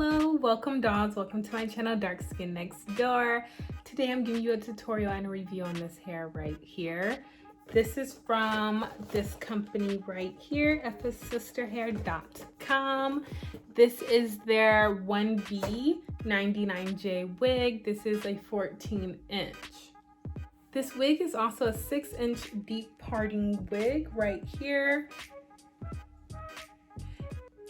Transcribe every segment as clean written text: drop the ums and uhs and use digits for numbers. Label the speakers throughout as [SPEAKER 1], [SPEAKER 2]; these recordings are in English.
[SPEAKER 1] Hello, welcome dolls, welcome to my channel Dark Skin Next Door. Today I'm giving you a tutorial and a review on this hair right here. This is from this company right here, Afsisterwig.com. This is their 1B 99J wig. This is a 14-inch. This wig is also a 6-inch deep parting wig right here.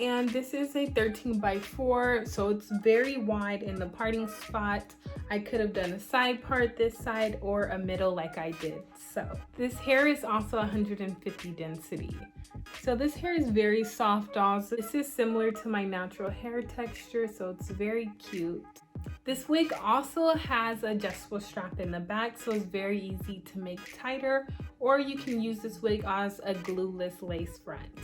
[SPEAKER 1] And this is a 13x4, so it's very wide in the parting spot. I could have done a side part this side or a middle like I did. So this hair is also 150 density. So this hair is very soft, dolls. This is similar to my natural hair texture, so it's very cute. This wig also has an adjustable strap in the back, so it's very easy to make tighter, or you can use this wig as a glueless lace front.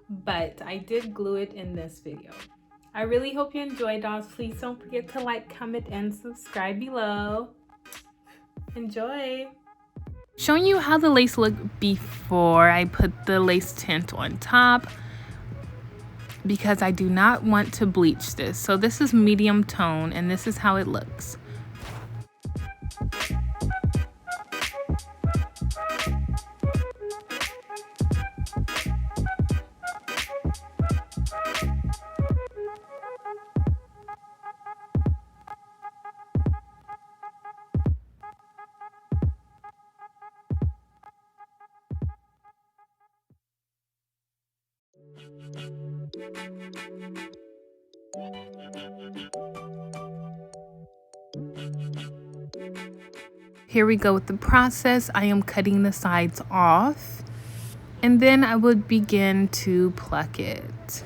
[SPEAKER 1] But I did glue it in this video. I really hope you enjoyed, dolls. Please don't forget to like, comment, and subscribe below. Enjoy! Showing you how the lace looked before I put the lace tint on top, because I do not want to bleach this. So this is medium tone and this is how it looks. Here we go with the process. I am cutting the sides off, and then I would begin to pluck it.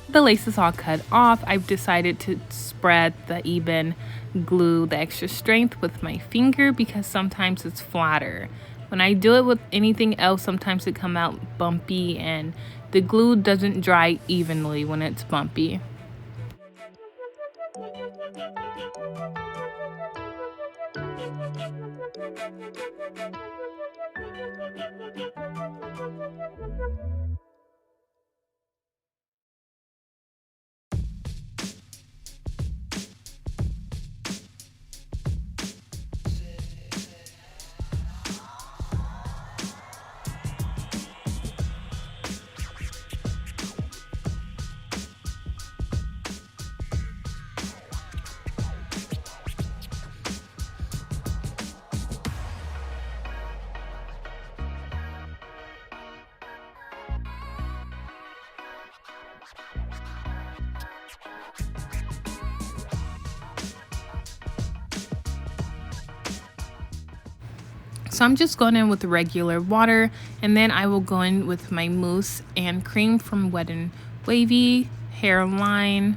[SPEAKER 1] The lace is all cut off. I've decided to spread the even glue the extra strength with my finger because sometimes it's flatter. When I do it with anything else, sometimes it come out bumpy and the glue doesn't dry evenly when it's bumpy. So I'm just going in with regular water, and then I will go in with my mousse and cream from Wet n Wavy, Hairline.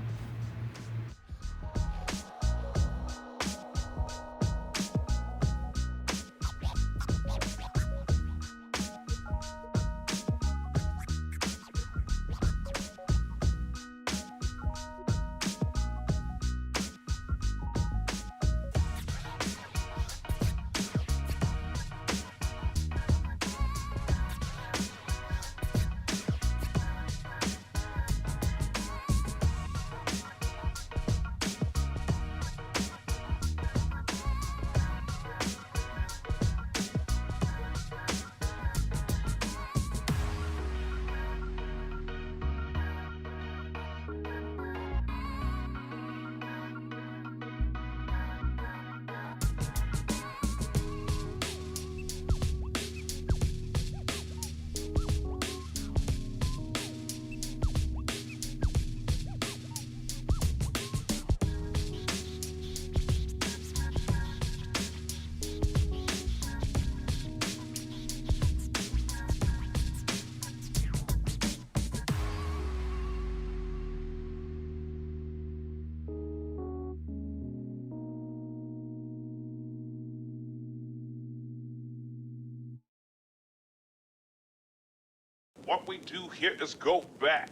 [SPEAKER 2] What we do here is go back.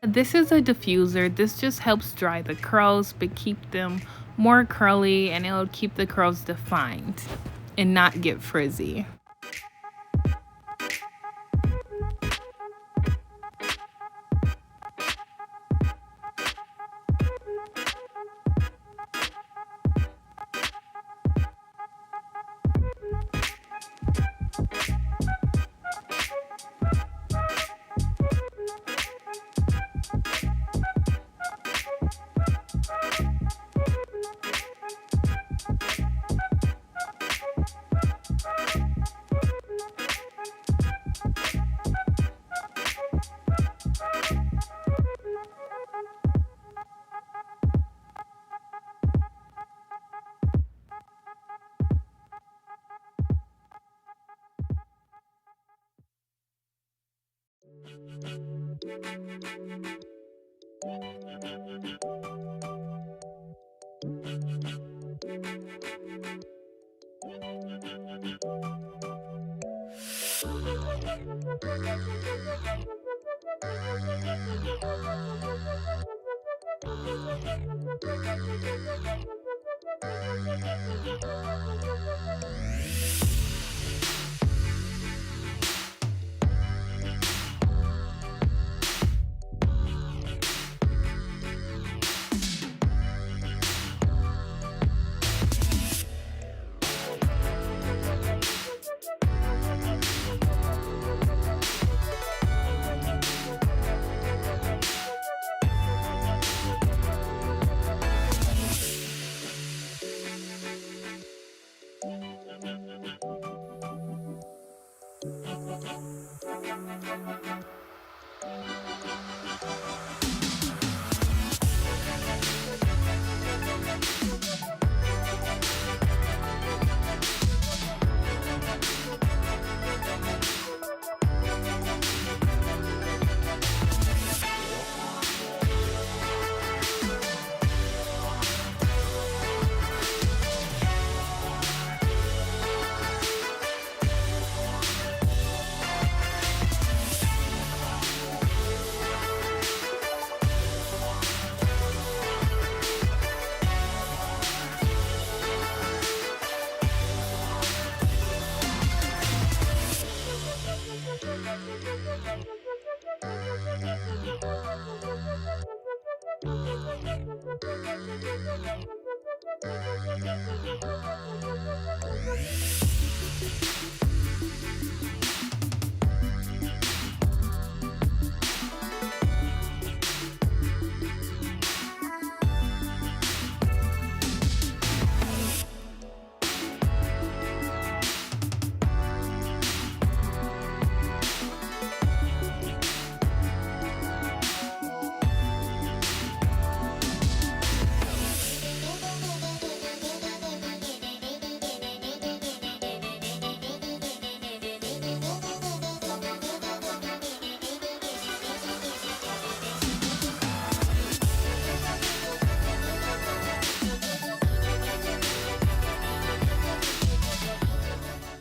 [SPEAKER 1] This is a diffuser. This just helps dry the curls but keep them more curly, and it'll keep the curls defined and not get frizzy.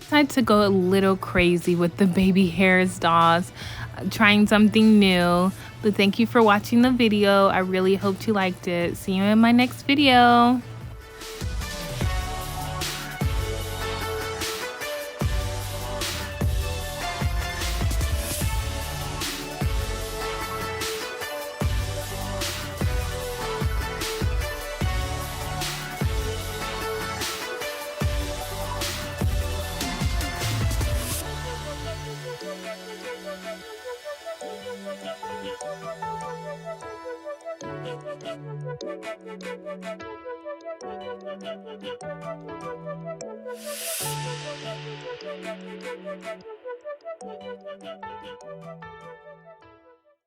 [SPEAKER 1] Decided to go a little crazy with the baby hairs dolls, trying something new. But thank you for watching the video. I really hope you liked it. See you in my next video.